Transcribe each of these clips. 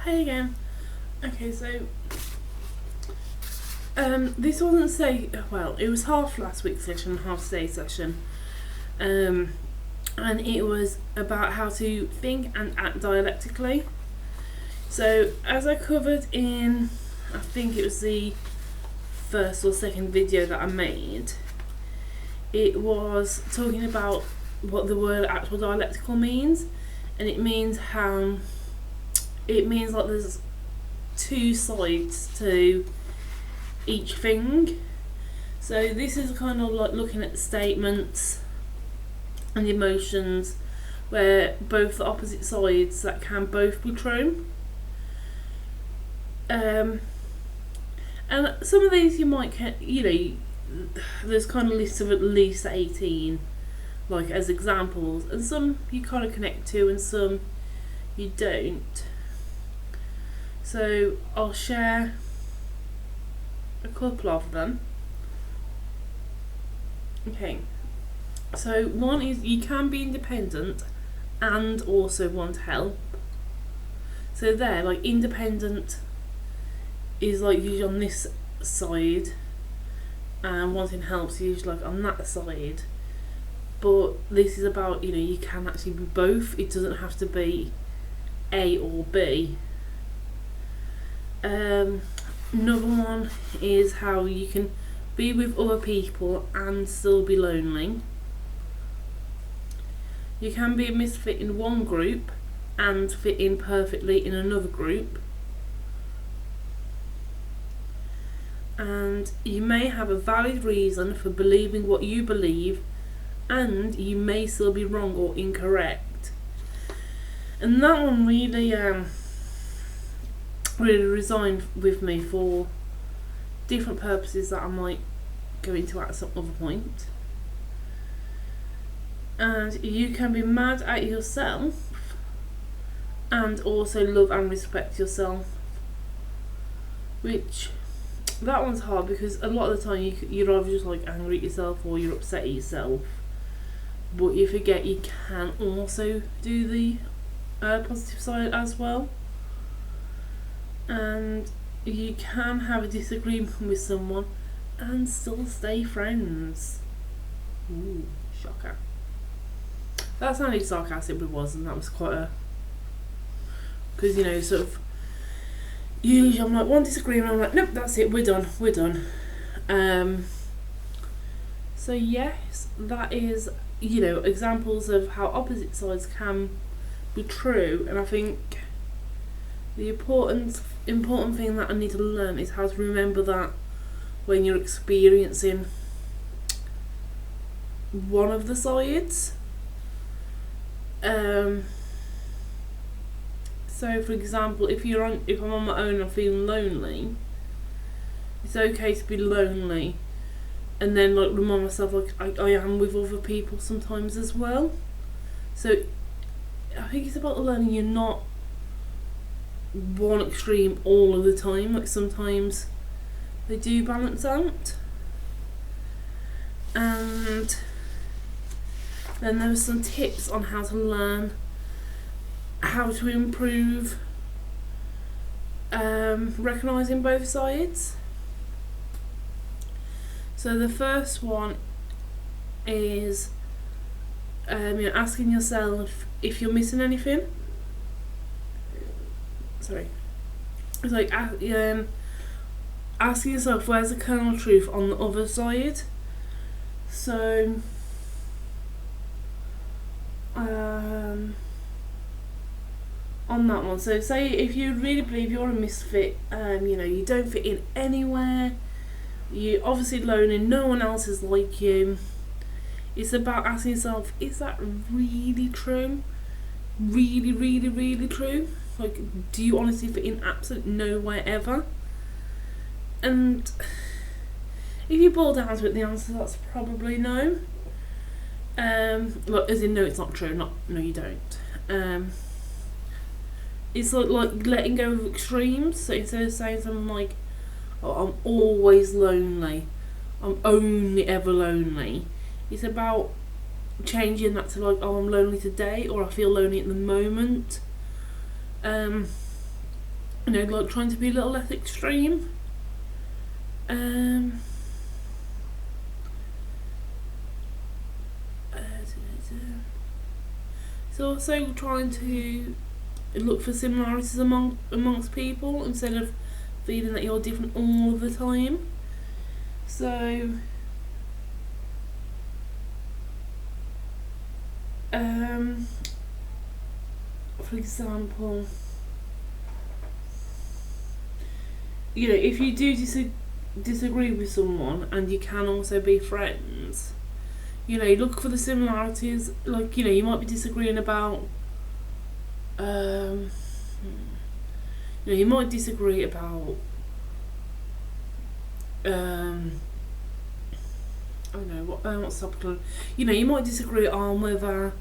Hey again. Okay, so this wasn't it was half last week's session, half today's session, and it was about how to think and act dialectically. So as I covered in, I think it was the first or second video that I made, it was talking about what the word actual dialectical means, and it means like there's two sides to each thing. So this is kind of like looking at the statements and the emotions, where both the opposite sides that can both be true. And some of these you might there's kind of lists of at least 18 like as examples, and some you kind of connect to and some you don't. So I'll share a couple of them. Okay, so one is you can be independent and also want help. So there, like, independent is like usually on this side, and wanting help is usually like on that side. But this is about, you can actually be both. It doesn't have to be A or B. Another one is how you can be with other people and still be lonely. You can be a misfit in one group and fit in perfectly in another group. And you may have a valid reason for believing what you believe, and you may still be wrong or incorrect. And that one really resigned with me for different purposes that I might go into at some other point. And you can be mad at yourself and also love and respect yourself, which that one's hard because a lot of the time you're either just like angry at yourself or you're upset at yourself, but you forget you can also do the positive side as well. And you can have a disagreement with someone and still stay friends. Ooh, shocker. That sounded sarcastic, but it wasn't. That was quite a... Because, sort of... Usually I'm like, one disagreement, I'm like, nope, that's it, we're done. So yes, that is, examples of how opposite sides can be true. And I think the important thing that I need to learn is how to remember that when you're experiencing one of the sides. So for example, if I'm on my own and I'm feeling lonely, it's okay to be lonely, and then like remind myself like I am with other people sometimes as well. So I think it's about learning you're not one extreme all of the time. Like sometimes they do balance out. And then there were some tips on how to learn how to improve recognising both sides. So the first one is asking yourself if you're missing anything. Sorry. It's like asking yourself where's the kernel of truth on the other side. So on that one, so say if you really believe you're a misfit, you don't fit in anywhere, you're obviously lonely, no one else is like you, it's about asking yourself, is that really true? Really, really, really true? Like, do you honestly fit in absolutely nowhere ever? And if you boil down to it, the answer to that's probably no. As in, no, it's not true. No, you don't. It's like letting go of extremes. So instead of saying something like, "Oh, I'm always lonely," "I'm only ever lonely," it's about changing that to like, "Oh, I'm lonely today," or "I feel lonely at the moment." like trying to be a little less extreme. So also trying to look for similarities amongst people instead of feeling that you're different all the time. So for example, if you do disagree with someone and you can also be friends, look for the similarities. Like, you might be disagreeing about you might disagree about I don't know what's the topic. You might disagree on whether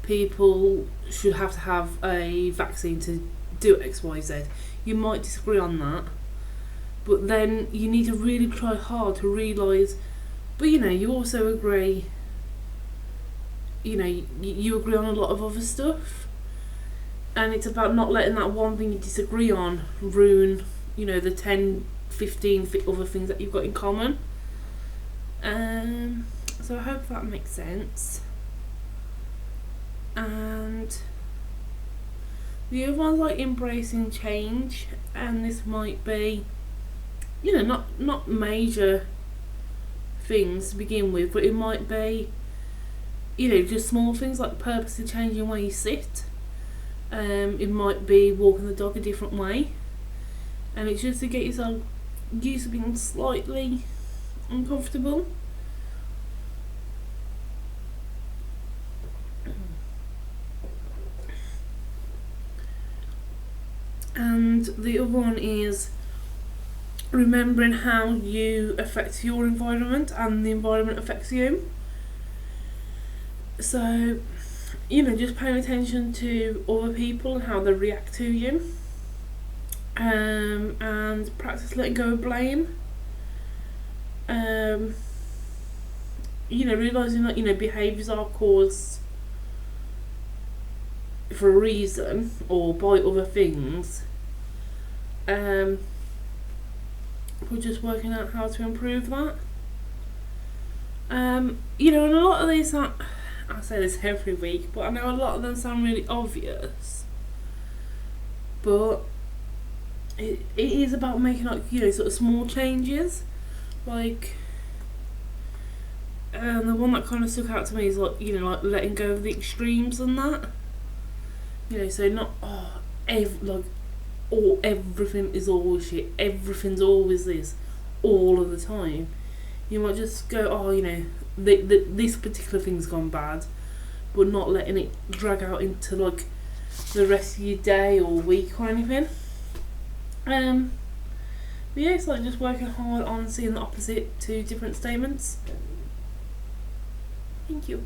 people should have to have a vaccine to do XYZ. You might disagree on that, but then you need to really try hard to realise, but you also agree, you agree on a lot of other stuff, and it's about not letting that one thing you disagree on ruin, the 10, 15 other things that you've got in common. So I hope that makes sense. And the other one's like embracing change, and this might be, not major things to begin with, but it might be, just small things like purposely changing where you sit. It might be walking the dog a different way, and it's just to get yourself used to being slightly uncomfortable. And the other one is remembering how you affect your environment and the environment affects you. So, just paying attention to other people and how they react to you. And practice letting go of blame. Realising that, behaviours are caused for a reason or by other things. We're just working out how to improve that. And a lot of these I say this every week, but I know a lot of them sound really obvious. But it is about making sort of small changes. Like, the one that kind of stuck out to me is like letting go of the extremes and that. So not everything is always shit, everything's always this, all of the time. You might just go, this particular thing's gone bad, but not letting it drag out into like the rest of your day or week or anything. But yeah, it's like just working hard on seeing the opposite to different statements. Thank you.